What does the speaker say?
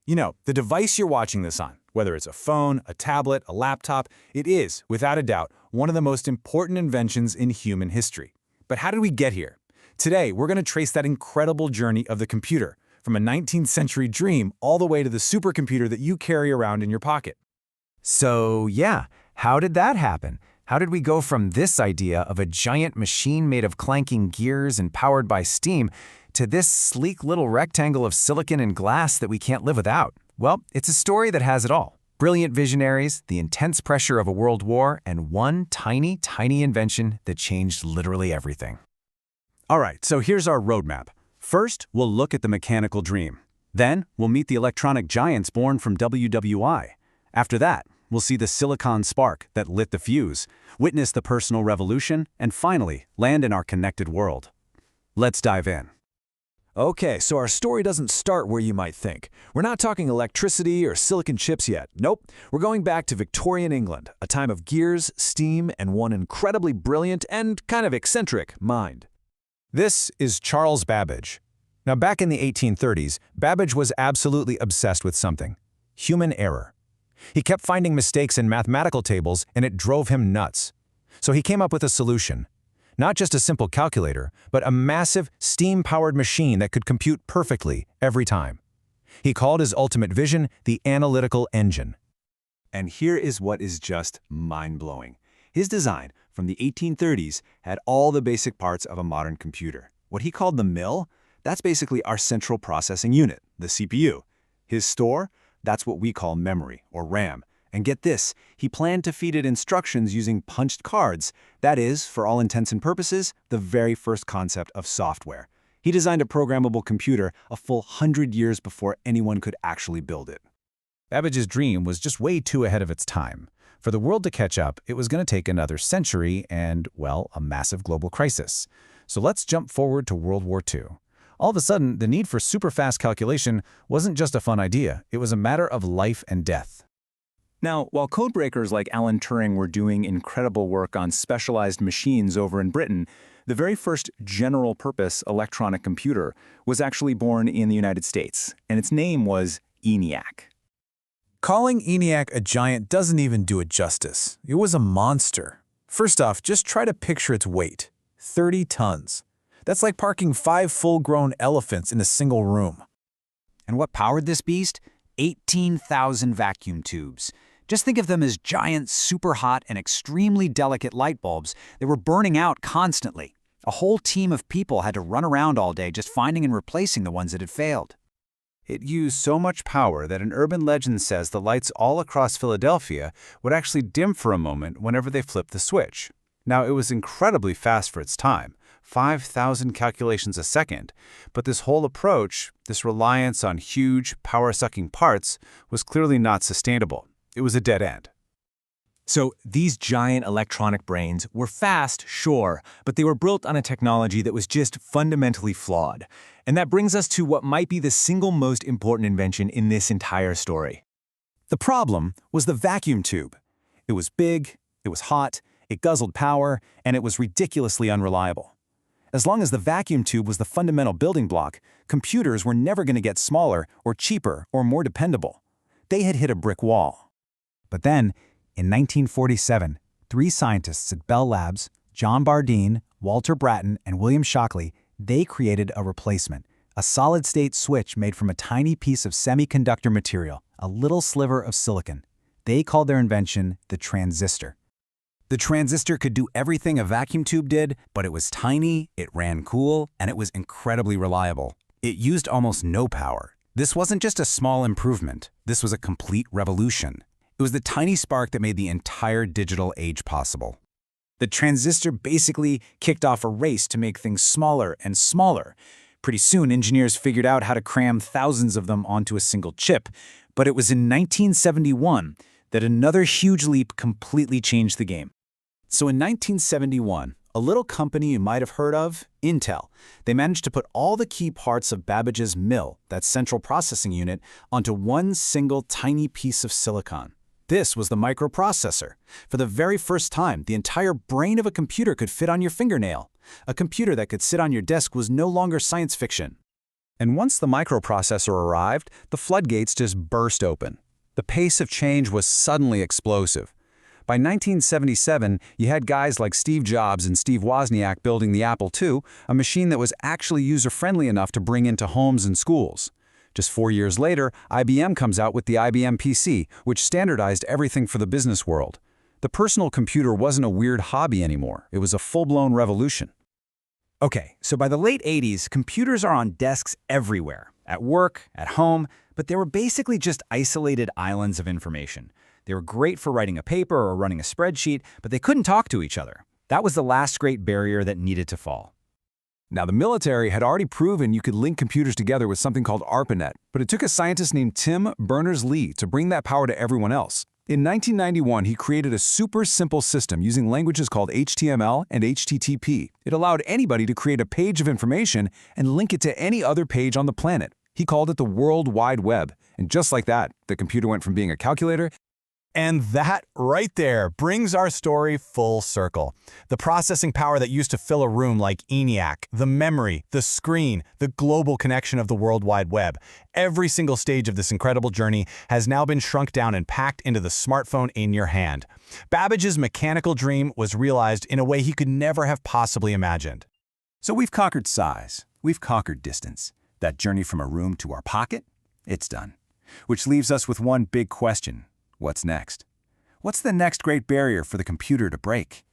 You know, the device you're watching this on, whether it's a phone, a tablet, a laptop, it is, without a doubt, one of the most important inventions in human history. But how did we get here? Today, we're going to trace that incredible journey of the computer, from a 19th century dream all the way to the supercomputer that you carry around in your pocket. So, yeah, how did that happen? How did we go from this idea of a giant machine made of clanking gears and powered by steam to this sleek little rectangle of silicon and glass that we can't live without? Well, it's a story that has it all. Brilliant visionaries, the intense pressure of a world war, and one tiny, tiny invention that changed literally everything. All right, so here's our roadmap. First, we'll look at the mechanical dream. Then, we'll meet the electronic giants born from WWI. After that, we'll see the silicon spark that lit the fuse, witness the personal revolution, and finally, land in our connected world. Let's dive in. Okay, so our story doesn't start where you might think. We're not talking electricity or silicon chips yet. Nope, we're going back to Victorian England, a time of gears, steam, and one incredibly brilliant and kind of eccentric mind. This is Charles Babbage. Now, back in the 1830s, Babbage was absolutely obsessed with something: human error. He kept finding mistakes in mathematical tables, and it drove him nuts. So he came up with a solution. Not just a simple calculator, but a massive steam-powered machine that could compute perfectly every time. He called his ultimate vision the analytical engine. And here is what is just mind-blowing. His design from the 1830s had all the basic parts of a modern computer. What he called the mill, that's basically our central processing unit, the CPU. His store, that's what we call memory, or RAM. And get this, he planned to feed it instructions using punched cards. That is, for all intents and purposes, the very first concept of software. He designed a programmable computer a full 100 years before anyone could actually build it. Babbage's dream was just way too ahead of its time. For the world to catch up, it was going to take another century and, well, a massive global crisis. So let's jump forward to World War II. All of a sudden, the need for super-fast calculation wasn't just a fun idea. It was a matter of life and death. Now, while codebreakers like Alan Turing were doing incredible work on specialized machines over in Britain, the very first general-purpose electronic computer was actually born in the United States, and its name was ENIAC. Calling ENIAC a giant doesn't even do it justice. It was a monster. First off, just try to picture its weight: 30 tons. That's like parking 5 full-grown elephants in a single room. And what powered this beast? 18,000 vacuum tubes. Just think of them as giant, super hot, and extremely delicate light bulbs that were burning out constantly. A whole team of people had to run around all day just finding and replacing the ones that had failed. It used so much power that an urban legend says the lights all across Philadelphia would actually dim for a moment whenever they flipped the switch. Now, it was incredibly fast for its time, 5,000 calculations a second, but this whole approach, this reliance on huge, power-sucking parts, was clearly not sustainable. It was a dead end. So these giant electronic brains were fast, sure, but they were built on a technology that was just fundamentally flawed. And that brings us to what might be the single most important invention in this entire story. The problem was the vacuum tube. It was big, it was hot, it guzzled power, and it was ridiculously unreliable. As long as the vacuum tube was the fundamental building block, computers were never going to get smaller or cheaper or more dependable. They had hit a brick wall. But then, in 1947, 3 scientists at Bell Labs, John Bardeen, Walter Brattain, and William Shockley, they created a replacement, a solid-state switch made from a tiny piece of semiconductor material, a little sliver of silicon. They called their invention the transistor. The transistor could do everything a vacuum tube did, but it was tiny, it ran cool, and it was incredibly reliable. It used almost no power. This wasn't just a small improvement. This was a complete revolution. It was the tiny spark that made the entire digital age possible. The transistor basically kicked off a race to make things smaller and smaller. Pretty soon, engineers figured out how to cram thousands of them onto a single chip. But it was in 1971 that another huge leap completely changed the game. So in 1971, a little company you might have heard of, Intel, they managed to put all the key parts of Babbage's mill, that central processing unit, onto one single tiny piece of silicon. This was the microprocessor. For the very first time, the entire brain of a computer could fit on your fingernail. A computer that could sit on your desk was no longer science fiction. And once the microprocessor arrived, the floodgates just burst open. The pace of change was suddenly explosive. By 1977, you had guys like Steve Jobs and Steve Wozniak building the Apple II, a machine that was actually user-friendly enough to bring into homes and schools. Just 4 years later, IBM comes out with the IBM PC, which standardized everything for the business world. The personal computer wasn't a weird hobby anymore. It was a full-blown revolution. Okay, so by the late 80s, computers are on desks everywhere, at work, at home, but they were basically just isolated islands of information. They were great for writing a paper or running a spreadsheet, but they couldn't talk to each other. That was the last great barrier that needed to fall. Now, the military had already proven you could link computers together with something called ARPANET, but it took a scientist named Tim Berners-Lee to bring that power to everyone else. In 1991, he created a super simple system using languages called HTML and HTTP. It allowed anybody to create a page of information and link it to any other page on the planet. He called it the World Wide Web. And just like that, the computer went from being a calculator. And that right there brings our story full circle. The processing power that used to fill a room like ENIAC, the memory, the screen, the global connection of the World Wide Web. Every single stage of this incredible journey has now been shrunk down and packed into the smartphone in your hand. Babbage's mechanical dream was realized in a way he could never have possibly imagined. So we've conquered size. We've conquered distance. That journey from a room to our pocket, it's done. Which leaves us with one big question. What's next? What's the next great barrier for the computer to break?